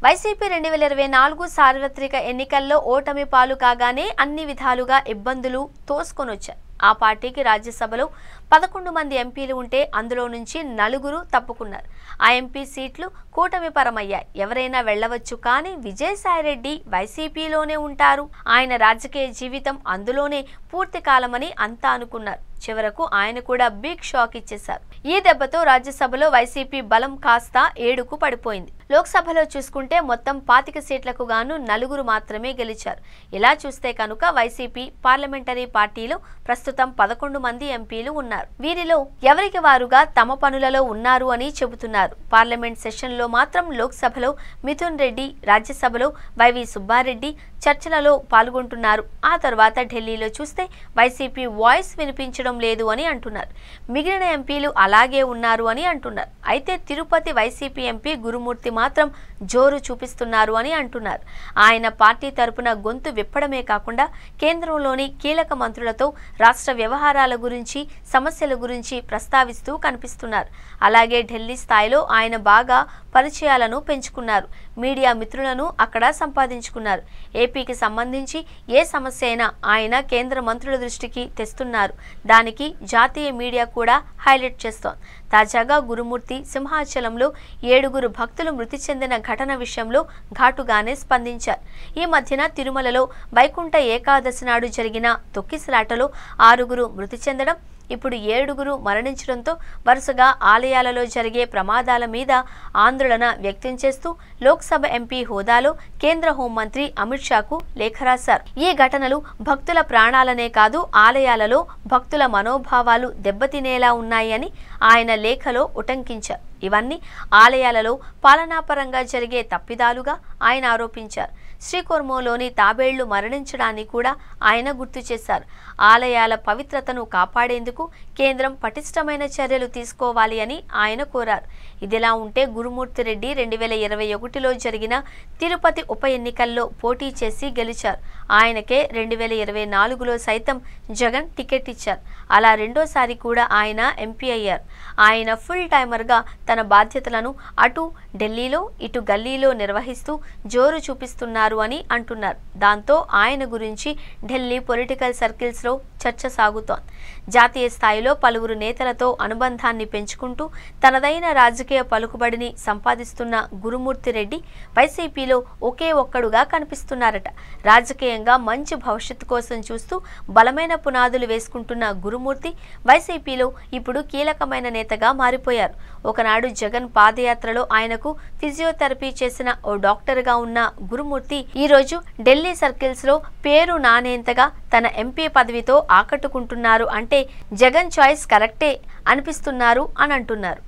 YCP 2024 సార్వత్రిక ఎన్నికల్లో ఓటమి పాలు కాగానే అన్ని విధాలుగా ఇబ్బందులు తోసుకొనొచ్చారు. ఆ పార్టీకి రాజ్యసభలో 11 మంది ఎంపీలు ఉంటే అందులో నుంచి 4 తప్పుకున్నారు. ఆ ఎంపీ సీట్లు కూటమి పరమయ్యాయి. ఎవరైనా వెళ్లవచ్చు, కానీ విజయసాయిరెడ్డి వైసీపీలోనే ఉంటారు. ఆయన రాజకీయ జీవితం అందులోనే పూర్తి కాలమని అంతా అనుకున్నారు. చివరకు ఆయన కూడా బిగ్ షాక్ ఇచ్చేశారు. ఈ దెబ్బతో రాజ్యసభలో వైసీపీ బలం కాస్త 7కు పడిపోయింది. లోక్సభలో చూసుకుంటే మొత్తం 25 సీట్లకు గాను 4 మాత్రమే గెలిచారు. ఇలా చూస్తే కనుక వైసీపీ పార్లమెంటరీ పార్టీలో ప్రస్తుతం 11 మంది ఎంపీలు ఉన్నారు. వీరిలో ఎవరికి వారుగా తమ పనులలో ఉన్నారు అని చెబుతున్నారు. పార్లమెంట్ సెషన్లో మాత్రం లోక్సభలో మిథున్ రెడ్డి, రాజ్యసభలో వైవి సుబ్బారెడ్డి చర్చలలో పాల్గొంటున్నారు. ఆ తర్వాత ఢిల్లీలో చూస్తే వైసీపీ వాయిస్ వినిపించడం లేదు అని అంటున్నారు. మిగిలిన ఎంపీలు అలాగే ఉన్నారు అని అంటున్నారు. అయితే తిరుపతి వైసీపీ ఎంపీ గురుమూర్తి మాత్రం జోరు చూపిస్తున్నారు అని అంటున్నారు. ఆయన పార్టీ తరపున గొంతు విప్పడమే కాకుండా కేంద్రంలోని కీలక మంత్రులతో రాష్ట్ర వ్యవహారాల గురించి, సమస్యల గురించి ప్రస్తావిస్తూ కనిపిస్తున్నారు. అలాగే ఢిల్లీ స్థాయిలో ఆయన బాగా పరిచయాలను పెంచుకున్నారు. మీడియా మిత్రులను అక్కడ సంపాదించుకున్నారు. ఏపీకి సంబంధించి ఏ సమస్య అయినా ఆయన కేంద్ర మంత్రుల దృష్టికి తెస్తున్నారు. దానికి జాతీయ మీడియా కూడా హైలైట్ చేస్తోంది. తాజాగా గురుమూర్తి సింహాచలంలో 7 భక్తులు మృతి చెందిన ఘటన విషయంలో ఘాటుగానే స్పందించారు. ఈ మధ్యన తిరుమలలో వైకుంఠ ఏకాదశి నాడు జరిగిన తొక్కిసలాటలో 6 మృతి చెందడం, ఇప్పుడు 7 మరణించడంతో వరుసగా ఆలయాలలో జరిగే ప్రమాదాల మీద ఆందోళన వ్యక్తం చేస్తూ లోక్సభ ఎంపీ హోదాలో కేంద్ర హోంమంత్రి అమిత్ షాకు లేఖ రాశారు. ఈ ఘటనలు భక్తుల ప్రాణాలనే కాదు, ఆలయాలలో భక్తుల మనోభావాలు దెబ్బతినేలా ఉన్నాయని ఆయన లేఖలో ఉటంకించారు. ఇవన్నీ ఆలయాలలో పాలనాపరంగా జరిగే తప్పిదాలుగా ఆయన ఆరోపించారు. శ్రీకోర్మోలోని తాబేళ్లు మరణించడాన్ని కూడా ఆయన గుర్తు చేశారు. ఆలయాల పవిత్రతను కాపాడేందుకు కేంద్రం పటిష్టమైన చర్యలు తీసుకోవాలి అని ఆయన కోరారు. ఇదిలా ఉంటే గురుమూర్తి రెడ్డి 2021లో జరిగిన తిరుపతి ఉప ఎన్నికల్లో పోటీ చేసి గెలిచారు. ఆయనకే 2024లో సైతం జగన్ టికెట్ ఇచ్చారు. అలా రెండోసారి కూడా ఆయన ఎంపీ అయ్యారు. ఆయన ఫుల్ టైమర్గా తన బాధ్యతలను అటు ఢిల్లీలో ఇటు గల్లీలో నిర్వహిస్తూ జోరు చూపిస్తున్నారు అని అంటున్నారు. దాంతో ఆయన గురించి ఢిల్లీ పొలిటికల్ సర్కిల్స్లో చర్చ సాగుతోంది. జాతీయ స్థాయిలో పలువురు నేతలతో అనుబంధాన్ని పెంచుకుంటూ తనదైన రాజకీయ పలుకుబడిని సంపాదిస్తున్న గురుమూర్తి రెడ్డి వైసీపీలో ఒకే ఒక్కడుగా కనిపిస్తున్నారట. రాజకీయంగా మంచి భవిష్యత్తు కోసం చూస్తూ బలమైన పునాదులు వేసుకుంటున్న గురుమూర్తి వైసీపీలో ఇప్పుడు కీలకమైన నేతగా మారిపోయారు. ఒకనాడు జగన్ పాదయాత్రలో ఆయనకు ఫిజియోథెరపీ చేసిన ఓ డాక్టర్గా ఉన్న గురుమూర్తి ఈరోజు ఢిల్లీ సర్కిల్స్లో పేరు నానేంతగా తన ఎంపీ పదవితో ఆకట్టుకుంటున్నారు. అంటే జగన్ చాయిస్ కరెక్టే అనిపిస్తున్నారు అని అంటున్నారు.